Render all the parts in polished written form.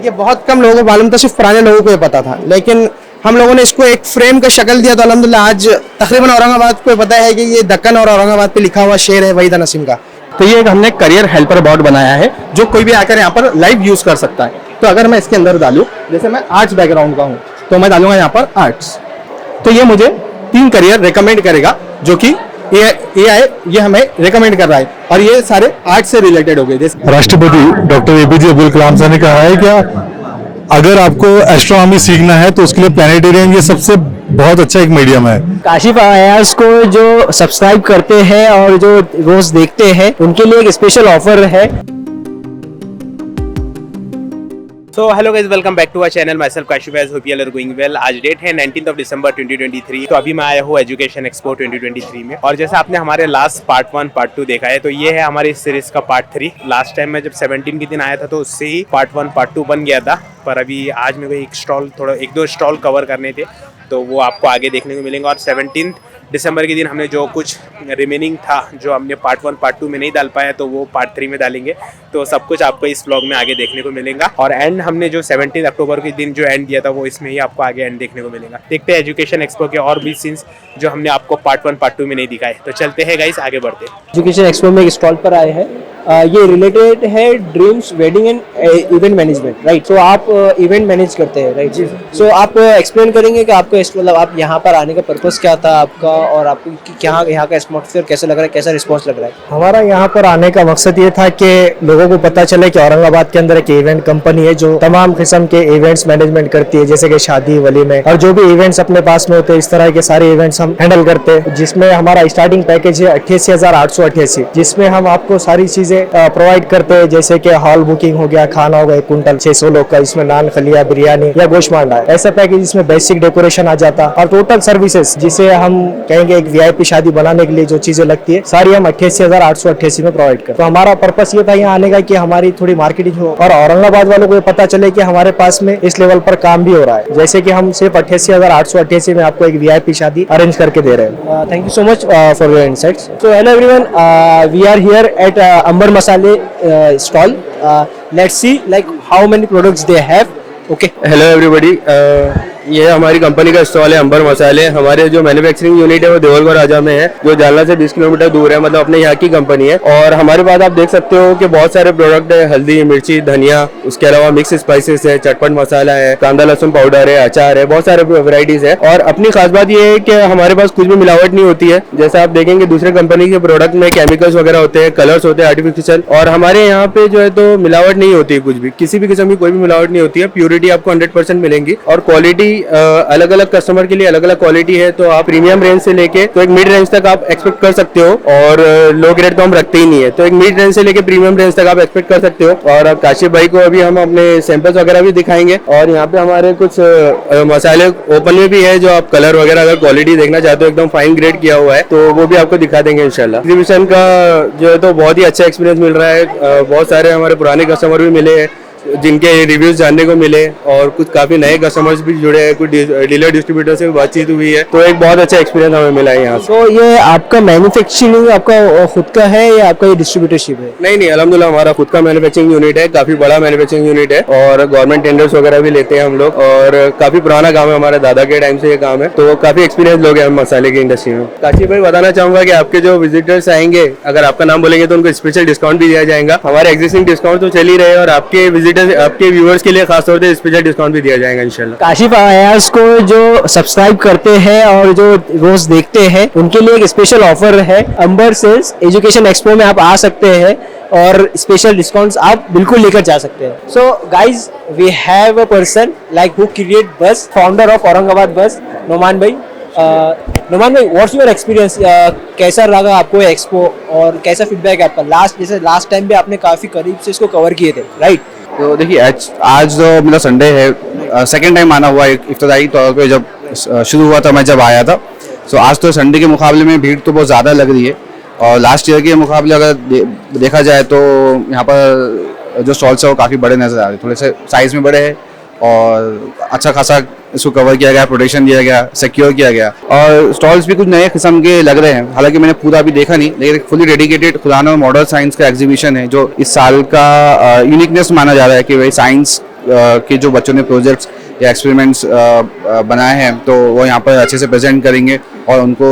ये बहुत कम लोगों को मालूम था, सिर्फ पुराने लोगों को ये पता था, लेकिन हम लोगों ने इसको एक फ्रेम का शक्ल दिया तो अल्हम्दुलिल्लाह आज तकरीबन औरंगाबाद को पता है कि ये दक्कन और औरंगाबाद पे लिखा हुआ शेर है वहीदा नसीम का। तो ये एक हमने करियर हेल्पर बोर्ड बनाया है जो कोई भी आकर यहाँ पर लाइव यूज कर सकता है। तो अगर मैं इसके अंदर डालूं, जैसे मैं आर्ट्स बैकग्राउंड का हूँ तो मैं डालूंगा यहाँ पर आर्ट्स, तो ये मुझे 3 करियर रिकमेंड करेगा जो कि AI ये हमें रिकमेंड कर रहा है और ये सारे आर्ट से रिलेटेड हो गए। जैसे राष्ट्रपति डॉक्टर APJ अब्दुल कलाम साहब ने कहा है कि अगर आपको एस्ट्रोनॉमी सीखना है तो उसके लिए प्लैनेटेरियम ये सबसे बहुत अच्छा एक मीडियम है। काशिफ अयाज को जो सब्सक्राइब करते हैं और जो रोज देखते हैं उनके लिए एक स्पेशल ऑफर है। So hello guys, welcome back to our channel. Myself Kashif Ayaz, hope you are going well. आज डेट है 19 दिसंबर 2023। तो अभी मैं आया हूँ एजुकेशन एक्सपो 2023 में, और जैसे आपने हमारे लास्ट पार्ट 1 पार्ट 2 देखा है, तो ये है हमारी इस सीरीज का पार्ट 3। लास्ट टाइम मैं जब 17 के दिन आया था तो उससे ही पार्ट 1 पार्ट 2 बन गया था, पर अभी आज मेरे को एक दो स्टॉल कवर करने थे, तो वो आपको आगे देखने को मिलेंगे। और 17 दिसंबर के दिन हमने जो कुछ रिमेनिंग था जो हमने पार्ट 1 पार्ट 2 में नहीं डाल पाया, तो वो पार्ट 3 में डालेंगे। तो सब कुछ आपको इस व्लॉग में आगे देखने को मिलेगा। और एंड हमने जो 17 अक्टूबर के दिन जो एंड दिया था वो इसमें ही आपको आगे एंड देखने को मिलेगा। देखते हैं एजुकेशन एक्सपो के और भी सीन्स जो हमने आपको पार्ट 1 पार्ट 2 में नहीं दिखाए। तो चलते हैं गाइस, आगे बढ़ते हैं। एजुकेशन एक्सपो में एक स्टॉल पर आए हैं। ये रिलेटेड है dreams wedding and event management, right. So आप इवेंट मैनेज करते हैं, राइट। सो आप एक्सप्लेन करेंगे कि आपको मतलब आप यहाँ पर आने का पर्पस क्या था आपका, और आपको यहाँ का एटमॉस्फेयर कैसा लग रहा है, कैसा रिस्पॉन्स लग रहा है? हमारा यहाँ पर आने का मकसद ये था कि लोगों को पता चले कि औरंगाबाद के अंदर एक इवेंट कंपनी है जो तमाम किस्म के इवेंट्स मैनेजमेंट करती है, जैसे कि शादी, वलीमे और जो भी इवेंट्स अपने पास में होते हैं, इस तरह के सारे इवेंट्स हम हैंडल करते हैं। जिसमें हमारा स्टार्टिंग पैकेज है 88,888, जिसमें हम आपको सारी चीजें प्रोवाइड करते हैं, जैसे कि हॉल बुकिंग हो गया, खाना हो गया 1 कुंटल 600 लोग का, इसमें नान, खलिया, बिरयानी या गोश्त मांडा है। ऐसा पैकेज इसमें बेसिक डेकोरेशन आ जाता, और टोटल सर्विसेज जिसे हम कहेंगे एक VIP शादी बनाने के लिए जो चीजें लगती है सारी हम 88,888 में प्रोवाइड करते। तो हमारा पर्पस ये था यहाँ आने का कि हमारी थोड़ी मार्केटिंग हो और औरंगाबाद वालों को ये पता चले कि हमारे पास में इस लेवल पर काम भी हो रहा है, जैसे कि हम सिर्फ 88,888 में आपको एक VIP शादी अरेंज करके दे रहे हैं। Thank you so much for your insights. So hello everyone, we are here at Amber Masale stall. Let's see like how many products they have. Okay. Hello everybody, ये हमारी कंपनी का स्टॉल है अंबर मसाले। हमारे जो मैन्युफैक्चरिंग यूनिट है वो देवलगढ़ राजा में है, जो जालना से 20 किलोमीटर दूर है, मतलब अपने यहाँ की कंपनी है। और हमारे पास आप देख सकते हो कि बहुत सारे प्रोडक्ट है, हल्दी, मिर्ची, धनिया, उसके अलावा मिक्स स्पाइसेस है, चटपट मसाला है, कांदा लहसुन पाउडर है, अचार है, बहुत सारे वैरायटीज है। और अपनी खास बात ये है कि हमारे पास कुछ भी मिलावट नहीं होती है। जैसा आप देखेंगे दूसरे कंपनी के प्रोडक्ट में केमिकल्स वगैरह होते हैं, कलर्स होते हैं आर्टिफिशियल, और हमारे यहाँ पे जो है तो मिलावट नहीं होती है, कुछ भी किसी भी किस्म की कोई भी मिलावट नहीं होती है। प्योरिटी आपको 100% मिलेंगी, और क्वालिटी अलग अलग कस्टमर के लिए अलग अलग क्वालिटी है। तो आप प्रीमियम रेंज से लेके तो एक मिड रेंज तक आप एक्सपेक्ट कर सकते हो, और लो ग्रेड तो हम रखते ही नहीं है, तो एक मिड रेंज से लेके प्रीमियम रेंज तक आप एक्सपेक्ट कर सकते हो। और काशिफ भाई को अभी हम अपने सैंपल्स वगैरह भी दिखाएंगे, और यहाँ पे हमारे कुछ मसाले ओपन में भी है, जो आप कलर वगैरह अगर क्वालिटी देखना चाहते हो एकदम फाइन ग्रेड किया हुआ है, तो वो भी आपको दिखा देंगे इंशाल्लाह। एग्जीबिशन का जो है तो बहुत ही अच्छा एक्सपीरियंस मिल रहा है। बहुत सारे हमारे पुराने कस्टमर भी मिले हैं जिनके रिव्यूज जानने को मिले, और कुछ काफी नए कस्टमर्स भी जुड़े हैं, कुछ डीलर डिस्ट्रीब्यूटर से भी बातचीत हुई है, तो एक बहुत अच्छा एक्सपीरियंस हमें मिला है यहाँ से। तो ये आपका मैन्युफैक्चरिंग आपका खुद का है या आपका ये डिस्ट्रीब्यूटरशिप है? नहीं, अल्हम्दुलिल्लाह हमारा खुद का मैन्युफैक्चरिंग यूनिट है, काफी बड़ा मैन्युफैक्चरिंग यूनिट है, और गवर्नमेंट टेंडर्स वगैरह भी लेते हैं हम लोग, और काफी पुराना काम है, हमारे दादा के टाइम से ये काम है, तो काफी एक्सपीरियंस लोग हैं मसाले की इंडस्ट्री में। काशिफ भाई, बताना चाहूंगा कि आपके जो विजिटर्स आएंगे, अगर आपका नाम बोलेंगे तो उनको स्पेशल डिस्काउंट भी दिया जाएगा। हमारे एग्जिस्टिंग डिस्काउंट तो चल ही रहे हैं, और आपके विजिटर्स, आपके व्यूअर्स के लिए खासतौर से स्पेशल डिस्काउंट भी दिया जाएगा इंशाल्लाह। काशिफ अयाज को जो सब्सक्राइब करते हैं और जो रोज देखते हैं उनके लिए एक स्पेशल ऑफर है। अंबर सेल्स एजुकेशन एक्सपो में आप आ सकते हैं और स्पेशल डिस्काउंट्स आप बिल्कुल लेकर जा सकते हैं। So guys, we have a person like who create bus, founder of Aurangabad bus, Noman भाई। नोमान भाई, व्हाट्स योर एक्सपीरियंस? कैसा लगा आपको एक्सपो और कैसा फीडबैक है आपका? जैसे लास्ट टाइम भी आपने काफी करीब से इसको कवर किए थे, राइट? तो देखिए, आज जो मेरा संडे है, सेकेंड टाइम आना हुआ है इफ्तिदाई तौर पे। जब शुरू हुआ था, मैं जब आया था, तो आज तो संडे के मुकाबले में भीड़ तो बहुत ज़्यादा लग रही है, और लास्ट ईयर के मुकाबले अगर देखा जाए तो यहाँ पर जो स्टॉल्स है वो काफ़ी बड़े नज़र आ रहे हैं, थोड़े से साइज़ में बड़े हैं, और अच्छा खासा इसको कवर किया गया, प्रोटेक्शन दिया गया, सिक्योर किया गया, और स्टॉल्स भी कुछ नए किस्म के लग रहे हैं। हालांकि मैंने पूरा अभी देखा नहीं, लेकिन फुली डेडिकेटेड खुदान और मॉडर्न साइंस का एग्जीबिशन है, जो इस साल का यूनिकनेस माना जा रहा है कि भाई साइंस के जो बच्चों ने प्रोजेक्ट्स या एक्सपेरिमेंट्स बनाए हैं तो वो यहाँ पर अच्छे से प्रेजेंट करेंगे और उनको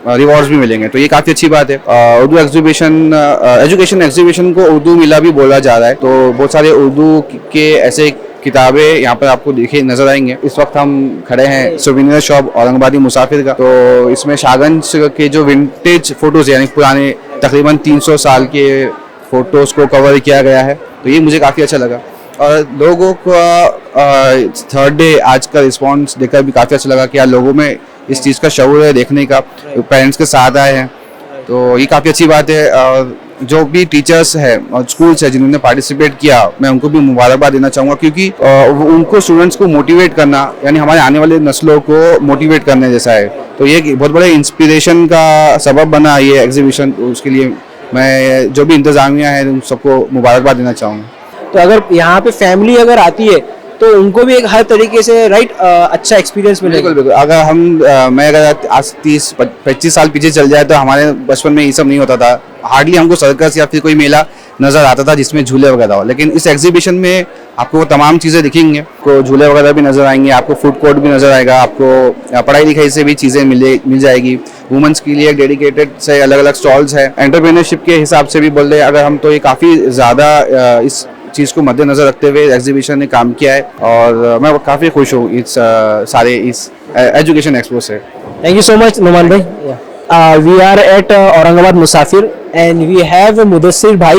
रिवॉर्ड्स भी मिलेंगे, तो ये काफ़ी अच्छी बात है। उर्दू एग्जीबिशन, एजुकेशन एग्जीबिशन को उर्दू मेला भी बोला जा रहा है, तो बहुत सारे उर्दू के ऐसे किताबें यहाँ पर आपको देखे नजर आएंगे। इस वक्त हम खड़े हैं सोवेनियर शॉप औरंगाबादी मुसाफिर का, तो इसमें शाहगंज के जो विंटेज फोटोज यानी पुराने तकरीबन 300 साल के फोटोज को कवर किया गया है, तो ये मुझे काफ़ी अच्छा लगा। और लोगों का थर्ड डे आज का रिस्पॉन्स देखकर भी काफ़ी अच्छा लगा कि यार लोगों में इस चीज़ का शऊर है देखने का, पेरेंट्स के साथ आए हैं, तो ये काफ़ी अच्छी बात है। जो भी टीचर्स है और स्कूल्स है जिन्होंने पार्टिसिपेट किया, मैं उनको भी मुबारकबाद देना चाहूँगा, क्योंकि उनको स्टूडेंट्स को मोटिवेट करना यानी हमारे आने वाले नस्लों को मोटिवेट करने जैसा है, तो ये बहुत बड़े इंस्पिरेशन का सबब बना ये एग्जीबिशन। उसके लिए मैं जो भी इंतज़ामिया है उन सबको मुबारकबाद देना चाहूँगा। तो अगर यहाँ पे फैमिली अगर आती है तो उनको भी एक हर तरीके से अच्छा एक्सपीरियंस मिलेगा। बिल्कुल बिल्कुल। अगर हम मैं अगर आज 30-25 साल पीछे चल जाए तो हमारे बचपन में ये सब नहीं होता था। हार्डली हमको सर्कस या फिर कोई मेला नज़र आता था जिसमें झूले वगैरह हो, लेकिन इस एग्जीबिशन में आपको वो तमाम चीज़ें दिखेंगी। आपको झूले वगैरह भी नज़र आएंगे, आपको फूड कोर्ट भी नज़र आएगा, आपको पढ़ाई लिखाई से भी चीज़ें मिल जाएगी। वुमेंस के लिए डेडिकेटेड से अलग अलग स्टॉल्स है। एंटरप्रेन्योरशिप के हिसाब से भी बोल रहे अगर हम, तो ये काफ़ी ज़्यादा इस चीज़ को मद्देनजर रखते हुए एग्जीबिशन ने काम किया है और मैं काफ़ी खुश हूँ इस सारे इस एजुकेशन एक्सपो से। Thank you so much, Numan bhai. We are at Aurangabad Musafir and we have Mudassir bhai,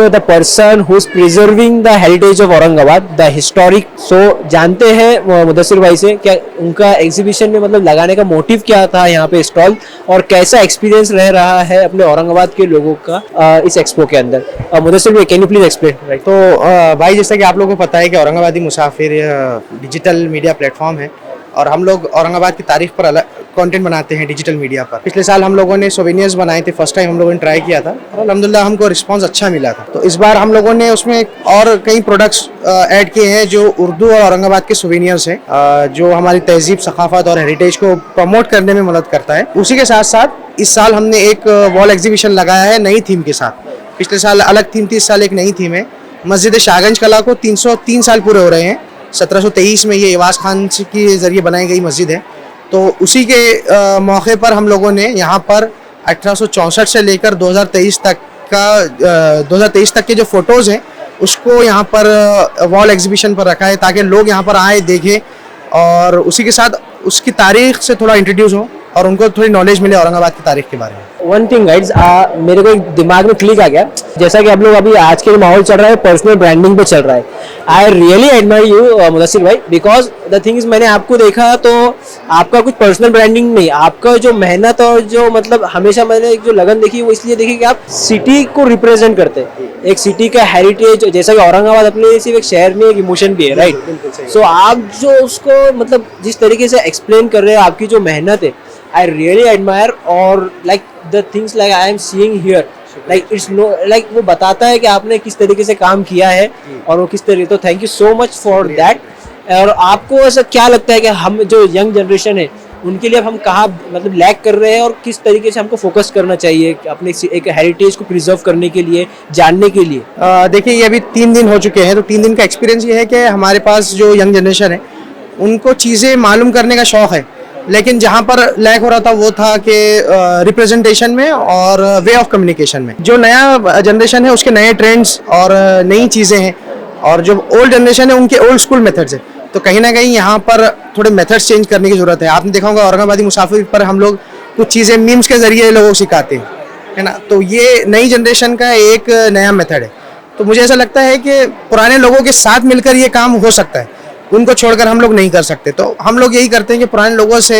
the person who is preserving the heritage of Aurangabad, the historic. So जानते हैं मुदस्सिर भाई से क्या उनका एग्जीबिशन में मतलब लगाने का मोटिव क्या था यहाँ पे स्टॉल, और कैसा एक्सपीरियंस रह रहा है अपने औरंगाबाद के लोगों का इस एक्सपो के अंदर। मुदस्सिर भाई, can you please explain. Right, तो भाई जैसा कि आप लोगों को पता है कि औरंगाबादी मुसाफिर डिजिटल मीडिया प्लेटफॉर्म है और हम लोग औरंगाबाद की तारीख पर अलग कंटेंट बनाते हैं डिजिटल मीडिया पर। पिछले साल हम लोगों ने सोवेनियर्स बनाए थे, फर्स्ट टाइम हम लोगों ने ट्राई किया था और अल्हम्दुलिल्लाह हमको रिस्पांस अच्छा मिला था। तो इस बार हम लोगों ने उसमें और कई प्रोडक्ट्स ऐड किए हैं जो उर्दू और औरंगाबाद के सोवेनियर्स हैं, जो हमारी तहजीब, सकाफत और हेरिटेज को प्रमोट करने में मदद करता है। उसी के साथ साथ इस साल हमने एक वॉल एग्जीबिशन लगाया है नई थीम के साथ। पिछले साल अलग थीम थी, इस साल एक नई थीम है। मस्जिद शाहगंज कला को 303 साल पूरे हो रहे हैं। 1723 में ये इवाज खान के जरिए बनाई गई मस्जिद है, तो उसी के मौके पर हम लोगों ने यहाँ पर 1864 से लेकर 2023 तक के जो फोटोज़ हैं उसको यहाँ पर वॉल एग्जीबिशन पर रखा है ताकि लोग यहाँ पर आए, देखें और उसी के साथ उसकी तारीख से थोड़ा इंट्रोड्यूस हो और उनको थोड़ी नॉलेज मिले औरंगाबाद की तारीख के बारे में। वन थिंग गाइड्स, मेरे को एक दिमाग में क्लिक आ गया, जैसा कि आप लोग अभी आज के माहौल चल रहा है पर्सनल ब्रांडिंग पे चल रहा है। I really admire you Mudassir भाई, बिकॉज द थिंग इज मैंने आपको देखा तो आपका कुछ पर्सनल ब्रांडिंग नहीं, आपका जो मेहनत और जो मतलब हमेशा मैंने जो लगन देखी वो इसलिए देखी कि आप सिटी को रिप्रेजेंट करते हैं, एक सिटी का हेरिटेज। जैसा कि औरंगाबाद अपने सिर्फ एक शहर में एक इमोशन भी है, राइट। सो आप जो उसको मतलब जिस तरीके से एक्सप्लेन कर रहे हैं, आपकी जो मेहनत है, I really admire, और like the things like I am seeing here, like it's no like वो बताता है कि आपने किस तरीके से काम किया है और वो किस तरीके। तो thank you so much for that. और आपको ऐसा क्या लगता है कि हम जो यंग जनरेशन है उनके लिए अब हम कहाँ मतलब लैग कर रहे हैं और किस तरीके से हमको फोकस करना चाहिए अपने एक हेरिटेज को प्रिजर्व करने के लिए, जानने के लिए? देखिए, ये अभी 3 दिन हो चुके हैं, तो 3 दिन का एक्सपीरियंस ये है कि हमारे पास जो यंग जनरेशन है उनको चीज़ें मालूम करने का शौक़ है, लेकिन जहाँ पर लैक हो रहा था वो था कि रिप्रेजेंटेशन में और वे ऑफ कम्युनिकेशन में। जो नया जनरेशन है उसके नए ट्रेंड्स और नई चीज़ें हैं, और जो ओल्ड जनरेशन है उनके ओल्ड स्कूल मेथड्स है। तो कहीं ना कहीं यहाँ पर थोड़े मेथड्स चेंज करने की ज़रूरत है। आपने देखा होगा औरंगाबादी मुसाफिर पर हम लोग कुछ चीज़ें मीम्स के ज़रिए लोगों को सिखाते हैं, है ना। तो ये नई जनरेशन का एक नया मेथड है। तो मुझे ऐसा लगता है कि पुराने लोगों के साथ मिलकर ये काम हो सकता है, उनको छोड़कर हम लोग नहीं कर सकते। तो हम लोग यही करते हैं कि पुराने लोगों से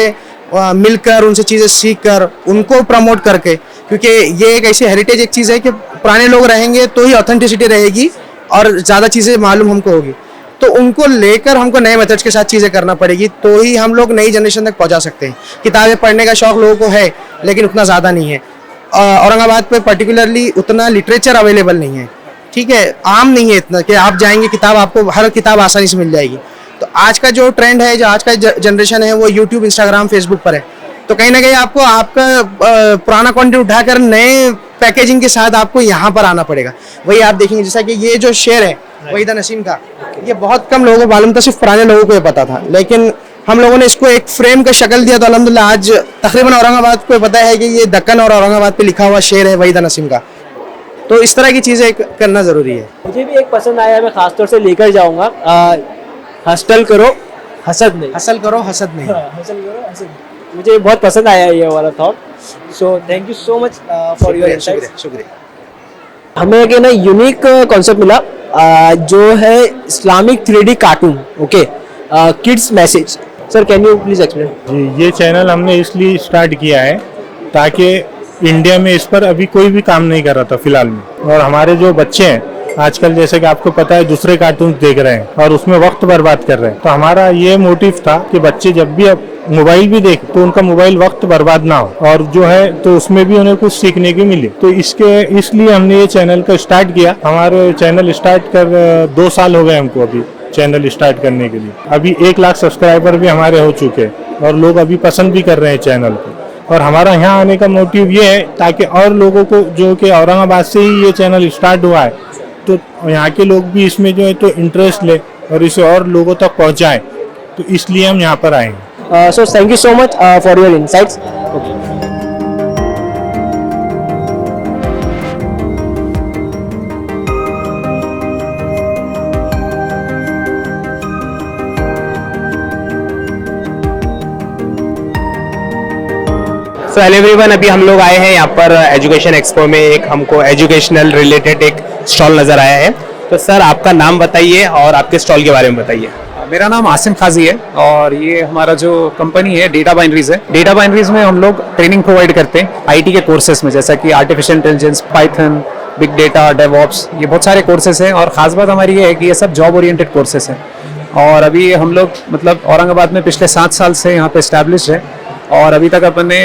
मिलकर, उनसे चीज़ें सीख कर, उनको प्रमोट करके, क्योंकि ये एक ऐसी हेरिटेज एक चीज़ है कि पुराने लोग रहेंगे तो ही ऑथेंटिसिटी रहेगी और ज़्यादा चीज़ें मालूम हमको होगी। तो उनको लेकर हमको नए मेथड्स के साथ चीज़ें करना पड़ेगी, तो ही हम लोग नई जनरेशन तक पहुंचा सकते हैं। किताबें पढ़ने का शौक़ लोगों को है लेकिन उतना ज़्यादा नहीं है। औरंगाबाद पे पर्टिकुलरली उतना लिटरेचर अवेलेबल नहीं है, ठीक है, आम नहीं है इतना कि आप जाएंगे किताब आपको हर किताब आसानी से मिल जाएगी। तो आज का जो ट्रेंड है, जो आज का जनरेशन है वो यूट्यूब, इंस्टाग्राम, फेसबुक पर है। तो कहीं ना कहीं आपको आपका पुराना कंटेंट उठाकर नए पैकेजिंग के साथ आपको यहाँ पर आना पड़ेगा। वही आप देखेंगे जैसा कि ये जो शेर है वहीदा नसीम का। ये बहुत कम लोगों को मालूम था, सिर्फ पुराने लोगों को ये पता था, लेकिन हम लोगों ने इसको एक फ्रेम का शक्ल दिया तो अल्हम्दुलिल्लाह आज तकरीबन औरंगाबाद को पता है कि ये दक्कन और औरंगाबाद पे लिखा हुआ शेर है वहीदा नसीम का। तो इस तरह की चीज़ें करना ज़रूरी है। मुझे भी एक पसंद आया, मैं खासतौर से लेकर जाऊंगा, हसल करो हसद नहीं। हसल करो हसद नहीं। हसल करो हसद नहीं। मुझे बहुत पसंद आया ये वाला thought. So thank you so much for your शुक्रिया शुक्रिया। हमें एक ना यूनिक कॉन्सेप्ट मिला, जो है Islamic 3D cartoon. Okay, kids message. Sir can you please explain? जी, ये चैनल हमने इसलिए स्टार्ट किया है ताकि इंडिया में इस पर अभी कोई भी काम नहीं कर रहा था फिलहाल में, और हमारे जो बच्चे हैं आजकल जैसे कि आपको पता है दूसरे कार्टून देख रहे हैं और उसमें वक्त बर्बाद कर रहे हैं। तो हमारा ये मोटिव था कि बच्चे जब भी अब मोबाइल भी देख तो उनका मोबाइल वक्त बर्बाद ना हो, और जो है तो उसमें भी उन्हें कुछ सीखने की मिले। तो इसलिए हमने ये चैनल का स्टार्ट किया। हमारे चैनल स्टार्ट कर 2 साल हो गए हमको अभी चैनल स्टार्ट करने के लिए। अभी 1 लाख सब्सक्राइबर भी हमारे हो चुके हैं और लोग अभी पसंद भी कर रहे हैं चैनल को। और हमारा यहाँ आने का मोटिव ये है ताकि और लोगों को, जो कि औरंगाबाद से ही ये चैनल स्टार्ट हुआ है, तो यहाँ के लोग भी इसमें जो है तो इंटरेस्ट ले और इसे और लोगों तक पहुँचाएं। तो इसलिए हम यहाँ पर आए हैं। So thank you so much for your insights. So hello everyone, अभी हम लोग आए हैं यहाँ पर एजुकेशन एक्सपो में। एक हमको एजुकेशनल रिलेटेड एक स्टॉल नज़र आया है। तो सर आपका नाम बताइए और आपके स्टॉल के बारे में बताइए। मेरा नाम आसिम खाजी है और ये हमारा जो कंपनी है डेटा बाइनरीज है। डेटा बाइनरीज में हम लोग ट्रेनिंग प्रोवाइड करते हैं आईटी के कोर्सेज में, जैसा कि artificial intelligence, Python, big data, DevOps, ये बहुत सारे कोर्सेज हैं। और ख़ास बात हमारी ये है कि ये सब जॉब ओरिएंटेड कोर्सेज हैं। और अभी हम लोग मतलब औरंगाबाद में पिछले 7 साल से यहाँ पे इस्टेब्लिश है और अभी तक अपन ने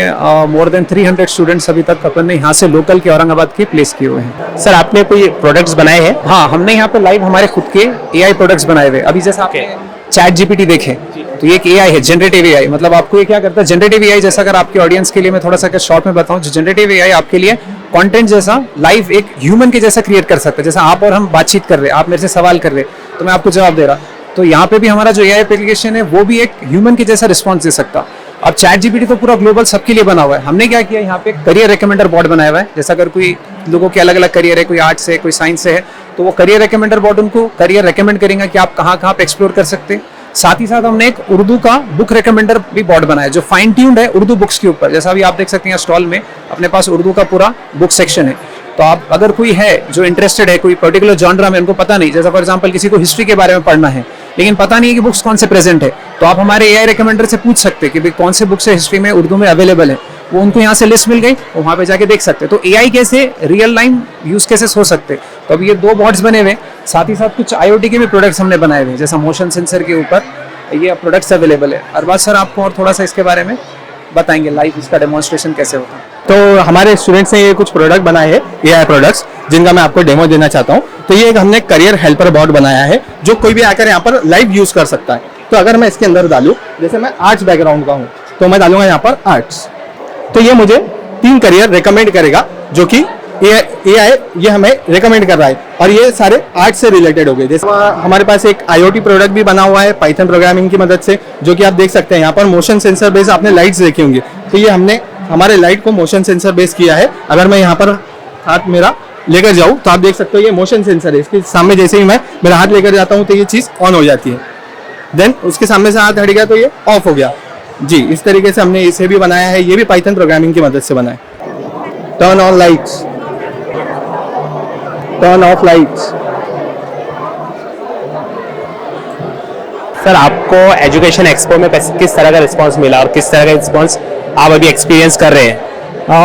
मोर देन 300 स्टूडेंट्स अभी तक अपन ने यहाँ से लोकल के औरंगाबाद के प्लेस किए हुए हैं। सर आपने कोई प्रोडक्ट्स बनाए हैं? हाँ, हमने यहाँ पे लाइव हमारे खुद के एआई प्रोडक्ट्स बनाए हुए। अभी जैसा आपने चैट जीपीटी देखे तो ये एक एआई है, जनरेटिव एआई। मतलब आपको ये क्या करता है, जनरेटिव एआई जैसा, अगर आपके ऑडियंस के लिए मैं थोड़ा सा शॉर्ट में बताऊं, जो जनरेटिव एआई आपके लिए कंटेंट जैसा लाइव एक ह्यूमन के जैसा क्रिएट कर सकता है। जैसा आप और हम बातचीत कर रहे हैं, आप मेरे से सवाल कर रहे हैं तो मैं आपको जवाब दे रहा, तो यहाँ पे भी हमारा जो एआई एप्लीकेशन है वो भी एक ह्यूमन के जैसा रिस्पॉन्स दे सकता। अब चैट जीपीटी तो पूरा ग्लोबल सबके लिए बना हुआ है। हमने क्या किया, यहाँ पे करियर रिकमेंडर बोर्ड बनाया हुआ है। जैसा अगर कोई लोगों के अलग अलग करियर है, कोई आर्ट्स से, कोई साइंस से है, तो वो करियर रिकमेंडर बोर्ड उनको करियर रिकमेंड करेंगे कि आप कहाँ कहाँ पे एक्सप्लोर कर सकते हैं। साथ ही साथ हमने एक उर्दू का बुक रिकमेंडर भी बोर्ड बनाया जो फाइन ट्यून्ड है उर्दू बुक्स के ऊपर। जैसा भी आप देख सकते हैं स्टॉल में अपने पास उर्दू का पूरा बुक सेक्शन है। तो आप अगर कोई है जो इंटरेस्टेड है कोई पर्टिकुलर जॉनरा में, उनको पता नहीं, जैसा फॉर एग्जांपल किसी को हिस्ट्री के बारे में पढ़ना है लेकिन पता नहीं है कि बुक्स कौन से प्रेजेंट है, तो आप हमारे एआई रिकमेंडर से पूछ सकते हैं कि भाई कौन से बुक्स है हिस्ट्री में उर्दू में अवेलेबल है। वो उनको यहाँ से लिस्ट मिल गई, वो वहाँ पे जाके देख सकते हैं। तो एआई कैसे रियल लाइन यूज केसेस हो सकते हैं। तो अभी ये 2 बोर्ड्स बने हुए, साथ ही साथ कुछ आईओटी के भी प्रोडक्ट्स हमने बनाए हुए, जैसा मोशन सेंसर के ऊपर ये प्रोडक्ट्स अवेलेबल है। अरबाज सर आपको और थोड़ा सा इसके बारे में बताएंगे, लाइव इसका डेमोन्स्ट्रेशन कैसे होता है। तो हमारे स्टूडेंट्स ने ये कुछ प्रोडक्ट बनाए हैं, एआई प्रोडक्ट्स, जिनका मैं आपको डेमो देना चाहता हूँ। तो ये एक हमने करियर हेल्पर बोर्ड बनाया है जो कोई भी आकर यहाँ पर लाइव यूज कर सकता है। तो अगर मैं इसके अंदर डालूं, जैसे मैं आर्ट्स बैकग्राउंड का हूँ तो मैं डालूंगा यहाँ पर आर्ट्स, तो ये मुझे 3 करियर रिकमेंड करेगा जो कि एआई ये हमें रिकमेंड कर रहा है, और ये सारे आर्ट से रिलेटेड हो गए। जैसे हमारे पास एक आईओटी प्रोडक्ट भी बना हुआ है पाइथन प्रोग्रामिंग की मदद से, जो कि आप देख सकते हैं यहाँ पर मोशन सेंसर बेस। आपने लाइट्स देखी होंगी, तो ये हमने हमारे लाइट को मोशन सेंसर बेस किया है। अगर मैं यहाँ पर हाथ मेरा लेकर जाऊँ तो आप देख सकते हो ये मोशन सेंसर है। इसके सामने जैसे ही मैं मेरा हाथ लेकर जाता हूँ तो ये चीज़ ऑन हो जाती है, देन उसके सामने से हाथ हट गया तो ये ऑफ हो गया। जी, इस तरीके से हमने इसे भी बनाया है, ये भी पाइथन प्रोग्रामिंग की मदद से बना है। Turn on lights, turn off lights. Sir आपको एजुकेशन एक्सपो में किस तरह का रिस्पांस मिला और किस तरह का रिस्पांस आप अभी एक्सपीरियंस कर रहे हैं?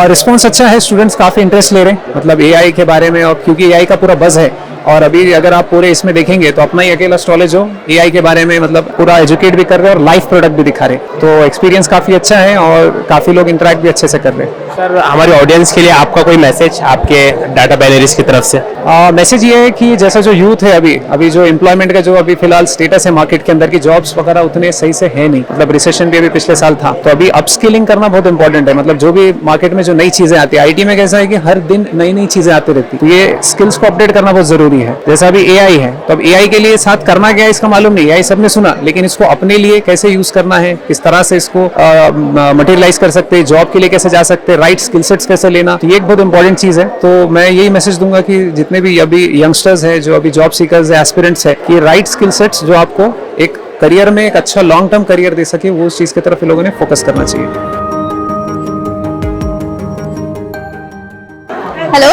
रिस्पॉन्स अच्छा है, स्टूडेंट्स काफ़ी इंटरेस्ट ले रहे हैं मतलब एआई के बारे में, और क्योंकि एआई का पूरा बज़ है। और अभी अगर आप पूरे इसमें देखेंगे तो अपना ही अकेला स्टॉल है जो एआई के बारे में मतलब पूरा एजुकेट भी कर रहे हैं और लाइव प्रोडक्ट भी दिखा रहे हैं। तो एक्सपीरियंस काफ़ी अच्छा है और काफ़ी लोग इंटरेक्ट भी अच्छे से कर रहे हैं। सर हमारी ऑडियंस के लिए आपका कोई मैसेज आपके डाटा बैनरीज की तरफ से? मैसेज ये है कि जैसा जो यूथ है अभी जो एम्प्लॉयमेंट का जो अभी फिलहाल स्टेटस है मार्केट के अंदर की जॉब्स वगैरह उतने सही से है नहीं, मतलब रिसेशन भी अभी पिछले साल था, तो अभी अपस्किलिंग करना बहुत इंपॉर्टेंट है। मतलब जो भी मार्केट में जो नई चीजें आती है, आईटी में कैसा है कि हर दिन नई नई चीजें आती रहती है, तो ये स्किल्स को अपडेट करना बहुत जरूरी है। जैसा अभी एआई है, तो अब एआई के लिए साथ करना क्या है इसका मालूम नहीं, एआई सबने सुना, लेकिन इसको अपने लिए कैसे यूज करना है, किस तरह से इसको मटेरियलाइज कर सकते हैं, जॉब के लिए कैसे जा सकते हैं, राइट स्किल सेट्स कैसे लेना, तो ये एक बहुत इंपॉर्टेंट चीज है। तो मैं यही मैसेज दूंगा कि जितने भी अभी यंगस्टर्स है, जो अभी जॉब सीकर्स है, एस्पिरेंट्स है, कि राइट स्किल सेट्स जो आपको एक करियर में एक अच्छा लॉन्ग टर्म करियर दे सके, वो उस चीज की तरफ लोगों ने फोकस करना चाहिए। हेलो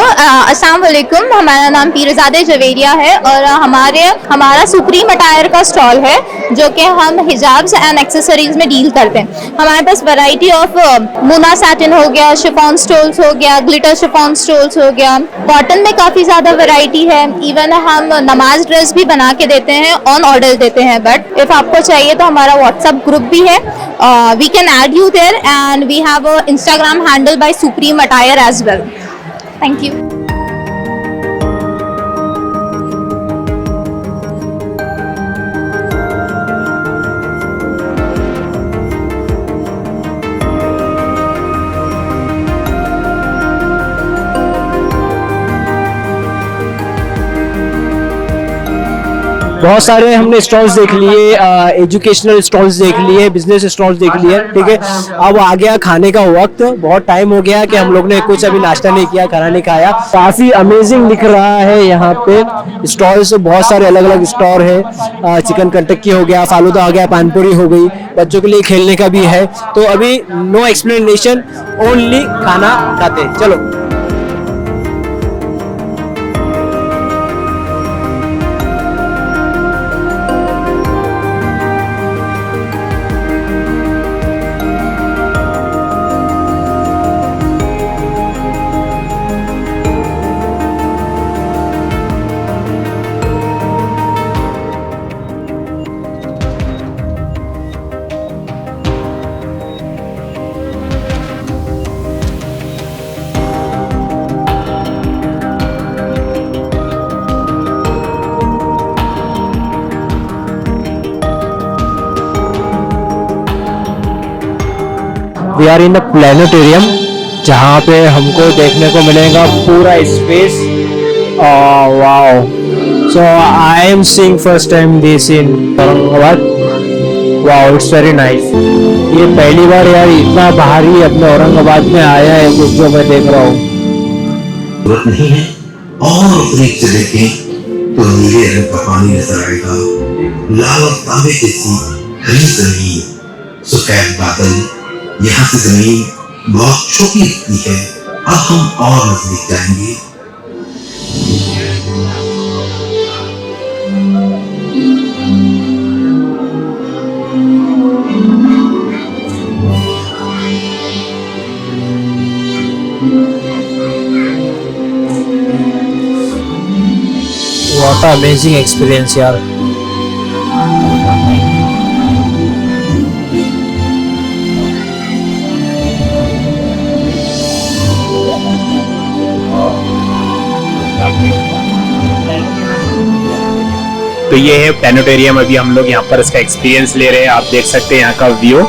अस्सलाम वालेकुम, हमारा नाम पीरज़ादे जवेरिया है और हमारा सुप्रीम अटायर का स्टॉल है जो कि हम हिजाब्स एंड एक्सेसरीज में डील करते हैं। हमारे पास वैरायटी ऑफ मुना सैटिन हो गया, शिफॉन स्टोल्स हो गया, ग्लिटर शिफॉन स्टोल्स हो गया, कॉटन में काफ़ी ज़्यादा वैरायटी है। इवन हम नमाज ड्रेस भी बना के देते हैं, ऑन ऑर्डर देते हैं, बट इफ़ आपको चाहिए तो हमारा व्हाट्सएप ग्रुप भी है, we can add you there and we have a Instagram handle by supreme attire as well. Thank you. बहुत सारे हमने स्टॉल्स देख लिए, एजुकेशनल स्टॉल्स देख लिए, बिजनेस स्टॉल्स देख लिए, ठीक है। अब आ गया खाने का वक्त, बहुत टाइम हो गया कि हम लोग ने कुछ अभी नाश्ता नहीं किया, खाना नहीं खाया। काफी अमेजिंग दिख रहा है यहाँ पे स्टॉल्स, बहुत सारे अलग अलग स्टॉल है, चिकन कंटक्की हो गया, फालूदा हो गया, पानपुरी हो गई, बच्चों के लिए खेलने का भी है। तो अभी नो एक्सप्लेनेशन, ओनली खाना खाते, चलो। We are in the planetarium, जहाँ पे हमको देखने को मिलेगा पूरा space. Wow, so I am seeing first time this in Aurangabad. Wow, it's very nice. ये पहली बार यार इतना बाहरी अपने औरंगाबाद में आया है कुछ जो मैं देख रहा हूँ। जरूरत नहीं है, और करीब से देखें तो नीले रंग का पानी नजर आएगा, लाल और तांबे जैसी हरी जमीन, सफेद बादल। यहाँ की जमीन बहुत छोटी दिखती है। अब हम और नजदीक जाएंगे। What an amazing experience यार। तो ये है प्लानिटेरियम, अभी हम लोग यहाँ पर इसका एक्सपीरियंस ले रहे हैं। आप देख सकते हैं यहाँ का व्यू,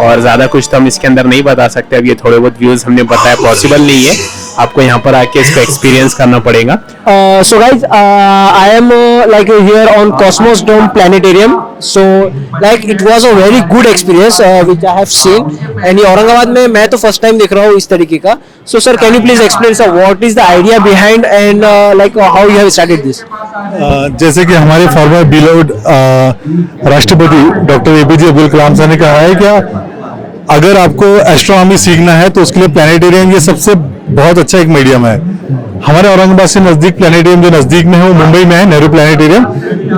और ज़्यादा कुछ तो हम इसके अंदर नहीं बता सकते। अब ये थोड़े बहुत व्यूज़ हमने बताया, पॉसिबल नहीं है, आपको यहाँ पर आके इसको एक्सपीरियंस करना पड़ेगा। So guys, I am like here on Cosmos Dome Planetarium. So like it was a very good experience which I have seen. And ये औरंगाबाद में मैं तो फर्स्ट टाइम देख रहा हूँ इस तरीके का। So sir, can you please explain sir what is the idea behind and like how you have started this? जैसे कि हमारे फॉर्मर बिलोड राष्ट्रपति डॉक्टर एपीजे अब्दुल कलाम साहब ने कहा है कि अगर आपको एस्ट्रोनॉमी सीखना है तो उसके लिए प्लानिटेरियम ये सबसे बहुत अच्छा एक मीडियम है। हमारे औरंगाबाद से नजदीक प्लानिटेरियम जो नजदीक में है वो मुंबई में है, नेहरू प्लानिटेरियम,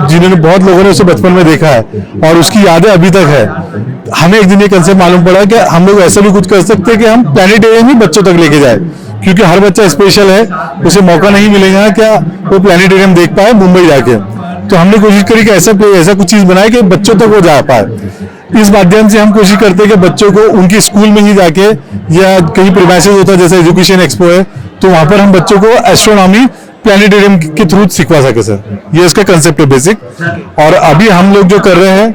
जिन्होंने बहुत लोगों ने उसे बचपन में देखा है और उसकी यादें अभी तक है। हमें एक दिन ये कंसेप्ट मालूम पड़ा कि हम लोग ऐसा भी कुछ कर सकते हैं कि हम प्लानिटेरियम ही बच्चों तक लेके जाए, क्योंकि हर बच्चा स्पेशल है, उसे मौका नहीं मिलेगा क्या वो प्लानिटेरियम देख पाए मुंबई जाके। तो हमने कोशिश करी कि ऐसा कुछ चीज बनाए कि बच्चों तक वो जा पाए। इस माध्यम से हम कोशिश करते हैं कि बच्चों को उनकी स्कूल में ही जाके या कहीं प्रीमाइसेस होता है जैसे एजुकेशन एक्सपो है तो वहां पर हम बच्चों को एस्ट्रोनॉमी प्लानिटेरियम के थ्रू सिखवा सके सर, ये इसका कंसेप्ट है बेसिक। और अभी हम लोग जो कर रहे हैं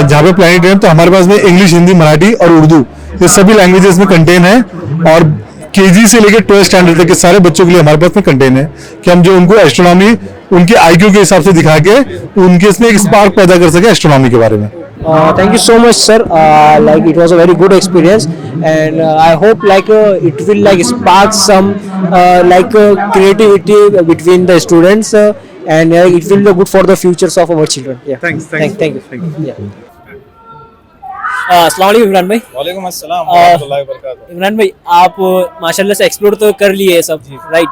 जहाँ पे प्लानिटेरियम, तो हमारे पास में इंग्लिश, हिंदी, मराठी और उर्दू ये सभी लैंग्वेजेस में कंटेन है और केजी से लेकर 12th स्टैंडर्ड तक के सारे बच्चों के लिए हमारे पास में कंटेन है कि हम जो उनको एस्ट्रोनॉमी उनके आईक्यू के हिसाब से दिखा के उनके इसमें एक स्पार्क पैदा कर सके एस्ट्रोनॉमी के बारे में। Thank you so much, sir. Like it was a very good experience, and I hope like it will like spark some creativity between the students, and it will be good for the futures of our children. Yeah. Thank you. Yeah. अस्सलाम वालेकुम इमरान भाई। वालेकुम अस्सलाम वरहमतुल्लाहि वबरकातुहू। इमरान भाई, आप माशाल्लाह से एक्सप्लोर तो कर लिए सब, राइट?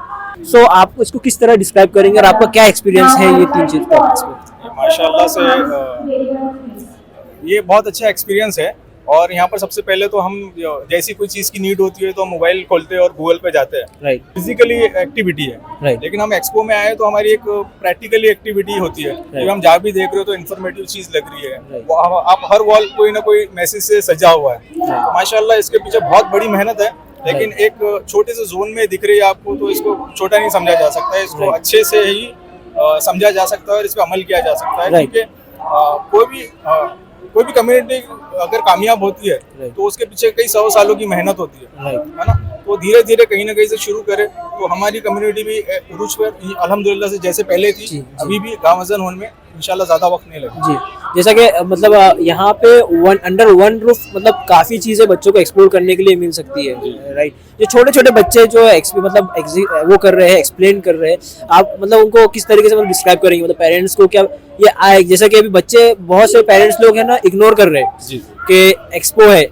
सो आप इसको किस तरह डिस्क्राइब करेंगे और आपका क्या एक्सपीरियंस है ये तीन चीज का? माशाल्लाह से ये बहुत अच्छा एक्सपीरियंस है। और यहाँ पर सबसे पहले तो हम जैसी कोई चीज़ की नीड होती है तो हम मोबाइल खोलते हैं और गूगल पे जाते हैं, राइट? फिजिकली एक्टिविटी है, राइट? लेकिन हम एक्सपो में आए तो हमारी एक प्रैक्टिकली एक्टिविटी होती है। जब हम जहाँ भी देख रहे हो तो इन्फॉर्मेटिव चीज़ लग रही है। आप हर वॉल कोई ना कोई मैसेज से सजा हुआ है। तो माशाल्लाह इसके पीछे बहुत बड़ी मेहनत है, लेकिन एक छोटे से जोन में दिख रही है आपको तो इसको छोटा नहीं समझा जा सकता है, इसको अच्छे से ही समझा जा सकता है और इस पर अमल किया जा सकता है। क्योंकि कोई भी कम्युनिटी अगर कामयाब होती है तो उसके पीछे कई 100 सालों की मेहनत होती है ना? तो धीरे धीरे कहीं ना कहीं से शुरू करे तो हमारी कम्युनिटी भी उरूज पर अल्हम्दुलिल्लाह से जैसे पहले थी अभी भी गाँव अज़न होने में इंशाल्लाह ज्यादा वक्त नहीं लगे। जी, जैसा कि मतलब यहाँ पे अंडर वन रूफ मतलब काफी चीजें बच्चों को एक्सप्लोर करने के लिए मिल सकती है, राइट? जो छोटे छोटे बच्चे जो मतलब वो कर रहे हैं, एक्सप्लेन कर रहे हैं, आप मतलब उनको किस तरीके से मतलब डिस्क्राइब करेंगे? मतलब पेरेंट्स को क्या ये जैसा कि अभी बच्चे बहुत से पेरेंट्स लोग हैं ना इग्नोर कर रहे हैं कि एक्सपो है।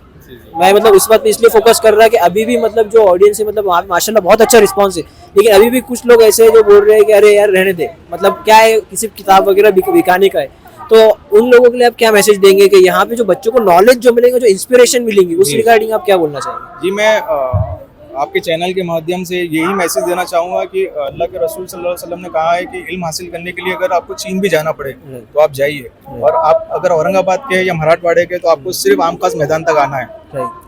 मैं मतलब उस बात पे इसलिए फोकस कर रहा है कि अभी भी मतलब जो ऑडियंस है मतलब वहाँ माशाल्लाह बहुत अच्छा रिस्पांस है, लेकिन अभी भी कुछ लोग ऐसे हैं जो बोल रहे हैं कि अरे यार रहने दे, मतलब क्या है किसी किताब वगैरह बिकाने का है। तो उन लोगों के लिए आप क्या मैसेज देंगे कि यहाँ पे जो बच्चों को नॉलेज जो मिलेगा, जो इंस्पिरेशन मिलेंगी, उस रिगार्डिंग आप क्या बोलना चाहेंगे? जी, मैं आपके चैनल के माध्यम से यही मैसेज देना चाहूँगा कि अल्लाह के रसूल सल्लल्लाहु अलैहि वसल्लम ने कहा है कि इल्म हासिल करने के लिए अगर आपको चीन भी जाना पड़े तो आप जाइए, और आप अगर औरंगाबाद के या मराठवाड़े के तो आपको सिर्फ आम खास मैदान तक आना है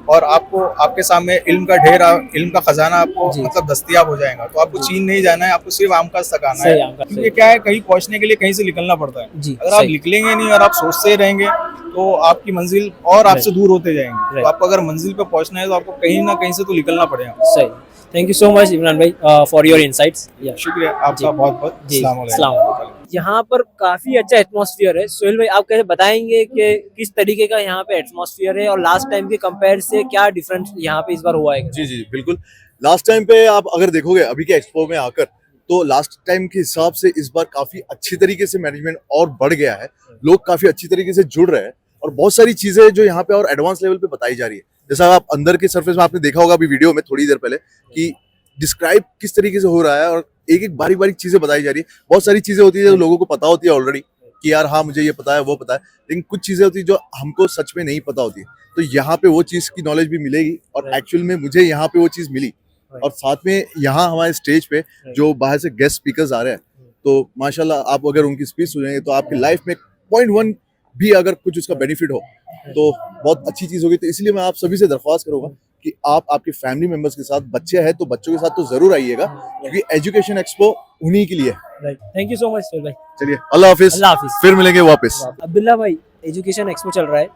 और आपको आपके सामने इल्म का ढेर, इल्म का खजाना आपको मतलब दस्तयाब हो जाएगा। तो आपको चीन नहीं जाना है, आपको सिर्फ आम खास तक आना है। क्योंकि क्या है, कहीं पहुँचने के लिए कहीं से निकलना पड़ता है। अगर आप निकलेंगे नहीं और आप सोचते रहेंगे तो आपकी मंजिल और आपसे दूर होते जाएंगे। तो आपको अगर मंजिल पे पहुंचना है तो आपको कहीं ना कहीं से तो निकलना पड़ेगा। सही। Thank you so much Imran भाई फॉर योर इनसाइट्स। शुक्रिया आपका बहुत बहुत। अस्सलाम वालेकुम। यहाँ पर काफी अच्छा एटमॉस्फेयर है। सोहेल भाई, आप कैसे बताएंगे कि किस तरीके का यहाँ पे एटमॉस्फेयर है और लास्ट टाइम के कंपेयर से क्या डिफरेंस यहाँ पे इस बार हुआ है? जी जी बिल्कुल। लास्ट टाइम पे आप अगर देखोगे अभी के एक्सपो में आकर तो लास्ट टाइम के हिसाब से इस बार काफी अच्छी तरीके से मैनेजमेंट और बढ़ गया है, लोग काफी अच्छी तरीके से जुड़ रहे हैं और बहुत सारी चीजें जो यहाँ पे और एडवांस लेवल पे बताई जा रही है। जैसा आप अंदर के सरफेस में आपने देखा होगा अभी वीडियो में थोड़ी देर पहले कि डिस्क्राइब किस तरीके से हो रहा है और एक एक बारीक बारीक चीजें बताई जा रही है। बहुत सारी चीजें होती है जो लोगों को पता होती है ऑलरेडी कि यार हाँ मुझे ये पता है वो पता है, लेकिन कुछ चीजें होती है जो हमको सच में नहीं पता होती है। तो यहाँ पे वो चीज की नॉलेज भी मिलेगी और एक्चुअल में मुझे यहाँ पे वो चीज मिली। और साथ में यहाँ हमारे स्टेज पे जो बाहर से गेस्ट स्पीकर्स आ रहे हैं तो माशाल्लाह आप अगर उनकी स्पीच सुनेंगे तो आपकी लाइफ में 0.1 भी अगर कुछ उसका बेनिफिट हो तो बहुत अच्छी चीज होगी। तो इसलिए मैं आप सभी से दरख्वास्त करूंगा कि आप आपके फैमिली मेंबर्स के साथ, बच्चे हैं तो बच्चों के साथ तो जरूर आइएगा क्योंकि एजुकेशन एक्सपो उन्हीं के लिए है। Thank you so much Sohail भाई। चलिए अल्लाह हाफिज, फिर मिलेंगे वापस। अब्दुल्ला भाई, एजुकेशन एक्सपो चल रहा है,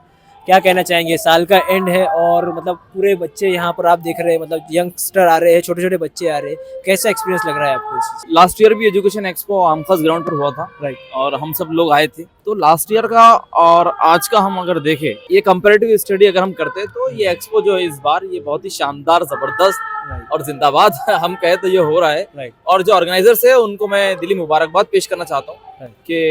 क्या कहना चाहेंगे? साल का एंड है और मतलब पूरे बच्चे यहाँ पर आप देख रहे हैं, मतलब यंगस्टर आ रहे हैं, छोटे छोटे बच्चे आ रहे हैं, कैसा एक्सपीरियंस लग रहा है आपको? लास्ट ईयर भी एजुकेशन एक्सपो आमखास ग्राउंड पर हुआ था, राइट? और हम सब लोग आए थे। तो लास्ट ईयर का और आज का हम अगर देखें, ये कंपैरेटिव स्टडी अगर हम करते हैं तो ये एक्सपो जो है इस बार ये बहुत ही शानदार, जबरदस्त और जिंदाबाद हम कहे तो ये हो रहा है। और जो ऑर्गेनाइजर्स है उनको मैं दिली मुबारकबाद पेश करना चाहता हूँ कि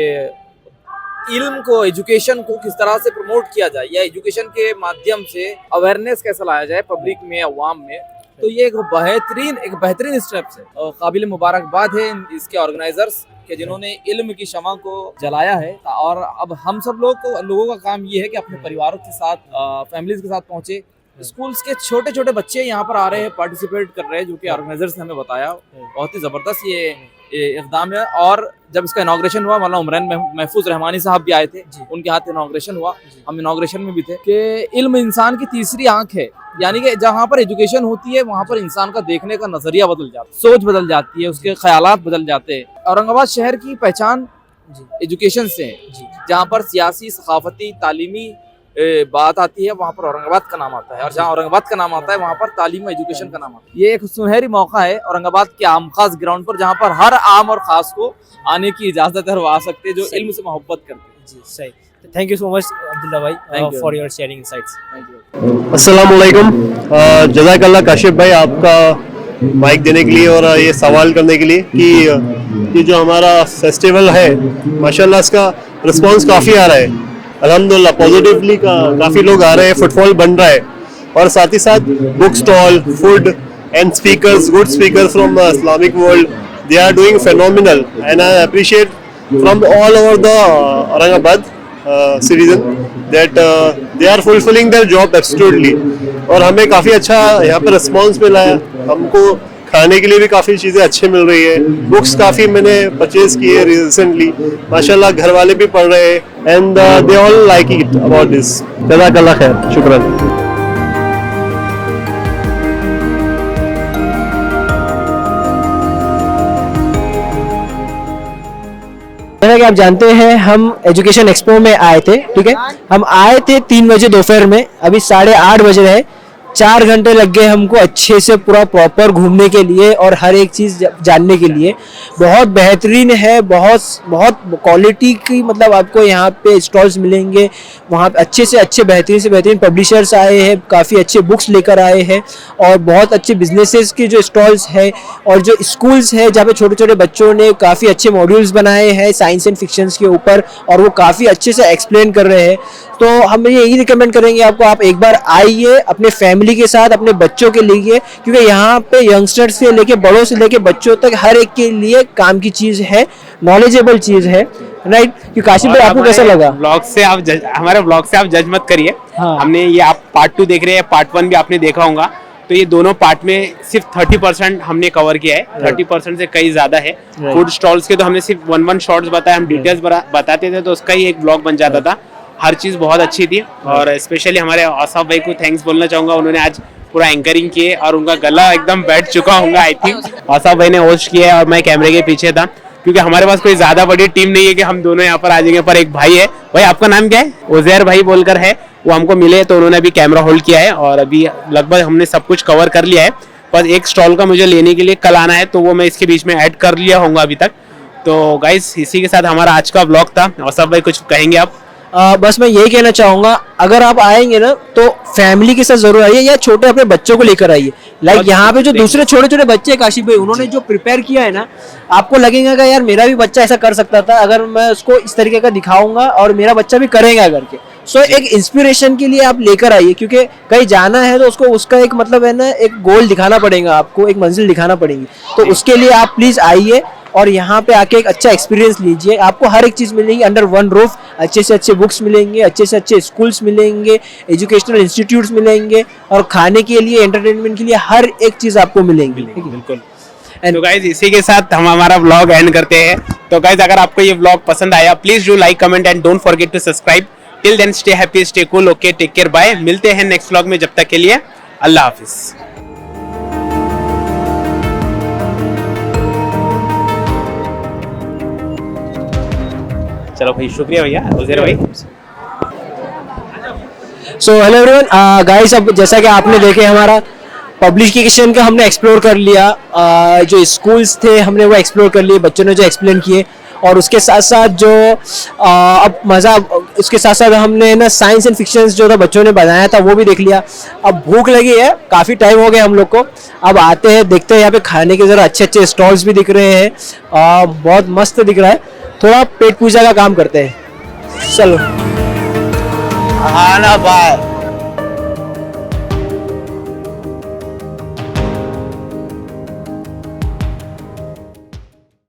इल्म को, एजुकेशन को किस तरह से प्रमोट किया जाए या एजुकेशन के माध्यम से अवेयरनेस कैसे लाया जाए पब्लिक में, अवाम में। तो ये एक बेहतरीन स्टेप्स है और काबिल मुबारकबाद है इसके ऑर्गेनाइजर्स के जिन्होंने इल्म की शमा को जलाया है। और अब हम सब लोगों का काम ये है कि अपने परिवारों के साथ, फैमिलीज के साथ पहुंचे स्कूल्स के छोटे छोटे बच्चे यहाँ पर आ रहे हैं, पार्टिसिपेट कर रहे हैं, जो कि ऑर्गेनाइजर्स ने हमें बताया। बहुत ही जबरदस्त ये इक़दाम है। और जब इसका इनॉग्रेशन हुआ, मौलाना उमरान महफूज रहमानी साहब भी आए थे, उनके हाथ इनॉग्रेशन हुआ, हम इनॉग्रेशन में भी थे। कि इल्म इंसान की तीसरी आंख है, यानी कि जहाँ पर एजुकेशन होती है वहाँ पर इंसान का देखने का नजरिया बदल जाता है, सोच बदल जाती है, उसके ख्यालात बदल जाते हैं। औरंगाबाद शहर की पहचान एजुकेशन से है। जहाँ पर सियासी, सकाफती, तालीमी बात आती है, वहाँ पर औरंगाबाद का नाम आता है, और जहाँ औरंगाबाद का नाम आता है वहाँ पर तालीम एजुकेशन का नाम आता है। ये एक सुनहरी मौका है औरंगाबाद के आम खास ग्राउंड पर, जहाँ पर हर आम और खास को आने की इजाजत है और वो आ सकते हैं जो इल्म से मोहब्बत करते हैं। जी सही। Thank you so much Abdullah भाई फॉर योर शेयरिंग इनसाइट्स। अस्सलाम वालेकुम, जज़ाकल्लाह काशिफ भाई आपका माइक देने के लिए और ये सवाल करने के लिए कि ये जो हमारा फेस्टिवल है माशाल्लाह इसका रिस्पांस काफ़ी आ रहा है, अल्हम्दुलिल्लाह पॉजिटिवली काफ़ी लोग आ रहे हैं, फुटफॉल बन रहा है। और साथ ही साथ book stall, food and speakers, good speakers from Islamic world, they are doing phenomenal and I appreciate from all over the Aurangabad citizen that they are fulfilling their job absolutely। और हमें काफ़ी अच्छा यहाँ पर रिस्पॉन्स मिला है, हमको खाने के लिए भी काफ़ी चीज़ें अच्छी मिल रही है, बुक्स काफ़ी मैंने परचेज की है रिसेंटली, माशाल्लाह घर वाले भी पढ़ रहे हैं and they all like it about this. जज़ाकल्लाह खैर, शुक्रिया। जैसा कि आप जानते हैं हम एजुकेशन एक्सपो में आए थे, ठीक है। हम आए थे 3 बजे दोपहर में, अभी 8:30 बज रहे हैं। 4 घंटे लग गए हमको अच्छे से पूरा प्रॉपर घूमने के लिए और हर एक चीज़ जानने के लिए। बहुत बेहतरीन है, बहुत क्वालिटी की, मतलब आपको यहाँ पे स्टॉल्स मिलेंगे। वहाँ पे अच्छे से अच्छे बेहतरीन से बेहतरीन पब्लिशर्स आए हैं, काफ़ी अच्छे बुक्स लेकर आए हैं और बहुत अच्छे बिजनेसेस के जो स्टॉल्स है और जो स्कूल्स है जहाँ पे छोटे छोटे बच्चों ने काफ़ी अच्छे मॉड्यूल्स बनाए हैं साइंस एंड फिक्शंस के ऊपर और वो काफ़ी अच्छे से एक्सप्लेन कर रहे हैं। तो हम ये यही रिकमेंड करेंगे आपको, आप एक बार आइए अपने फैमिली के साथ, अपने बच्चों के लिए, क्योंकि यहाँ पे यंगस्टर्स से लेके बड़ों से लेके बच्चों तक हर एक के लिए काम की चीज़ है, नॉलेजेबल चीज़ है, राइट। कि काशिफ भाई आपको कैसा लगा? हमारे ब्लॉग से आप जज मत करिए। हाँ। हमने ये आप पार्ट 2 देख रहे हैं, पार्ट 1 भी आपने देखा होगा, तो ये दोनों पार्ट में सिर्फ 30% हमने कवर किया है, 30% से कई ज्यादा है। फूड स्टॉल्स के तो हमने सिर्फ 1 शॉर्ट्स बताया, हम डिटेल्स बताते थे तो उसका ही एक ब्लॉग बन जाता था। हर चीज़ बहुत अच्छी थी और स्पेशली हमारे आसाफ भाई को थैंक्स बोलना चाहूँगा, उन्होंने आज पूरा एंकरिंग किए और उनका गला एकदम बैठ चुका होगा आई थिंक। आसाफ भाई ने होस्ट किया है और मैं कैमरे के पीछे था, क्योंकि हमारे पास कोई ज़्यादा बड़ी टीम नहीं है कि हम दोनों यहाँ पर आ जाएंगे। पर एक भाई है, भाई आपका नाम क्या है? उज़ैर भाई बोलकर है, वो हमको मिले तो उन्होंने अभी कैमरा होल्ड किया है और अभी लगभग हमने सब कुछ कवर कर लिया है। बस एक स्टॉल का मुझे लेने के लिए कल आना है, तो वो मैं इसके बीच में ऐड कर लिया होऊंगा अभी तक। तो गाइस इसी के साथ हमारा आज का ब्लॉग था। आसाफ भाई कुछ कहेंगे आप? बस मैं यही कहना चाहूँगा, अगर आप आएंगे ना तो फैमिली के साथ जरूर आइए या छोटे अपने बच्चों को लेकर आइए। लाइक यहाँ पे जो दूसरे छोटे छोटे बच्चे हैं काशिफ भाई, उन्होंने जो प्रिपेयर किया है ना, आपको लगेगा कि यार मेरा भी बच्चा ऐसा कर सकता था अगर मैं उसको इस तरीके का दिखाऊंगा और मेरा बच्चा भी करेगा करके। सो एक इंस्पिरेशन के लिए आप लेकर आइए, क्योंकि कहीं जाना है तो उसको उसका एक मतलब है ना, एक गोल दिखाना पड़ेगा आपको, एक मंजिल दिखाना पड़ेगी। तो उसके लिए आप प्लीज़ आइए और यहाँ पे आके एक अच्छा एक्सपीरियंस लीजिए। आपको हर एक चीज़ मिलेगी अंडर वन रूफ, अच्छे से अच्छे बुक्स मिलेंगे, अच्छे से अच्छे स्कूल्स मिलेंगे, एजुकेशनल इंस्टीट्यूट्स मिलेंगे और खाने के लिए, एंटरटेनमेंट के लिए हर एक चीज़ आपको मिलेंगी। बिल्कुल। तो गाइज इसी के साथ हम हमारा व्लॉग एंड करते हैं। तो गाइज अगर आपको ये व्लॉग पसंद आया, please do like, comment and don't forget to subscribe. Till then stay happy, stay cool, okay, take care, bye. मिलते हैं नेक्स्ट व्लॉग में, जब तक के लिए अल्लाह हाफिज। चलो भाई, शुक्रिया भैया उज़ैर भाई। सो हेलो एवरीवन गाइस, अब जैसा कि आपने देखे हमारा पब्लिकेशन का हमने एक्सप्लोर कर लिया, जो स्कूल्स थे हमने वो एक्सप्लोर कर लिए, बच्चों ने जो एक्सप्लेन किए, और उसके साथ साथ जो अब मज़ा, उसके साथ साथ हमने ना साइंस एंड फिक्शंस जो था बच्चों ने बनाया था वो भी देख लिया। अब भूख लगी है, काफ़ी टाइम हो गया हम लोग को, अब आते हैं देखते हैं यहाँ पे खाने के ज़रा अच्छे अच्छे स्टॉल्स भी दिख रहे हैं, बहुत मस्त दिख रहा है। थोड़ा पेट पूजा का काम करते हैं, चलो। हाँ ना भाई।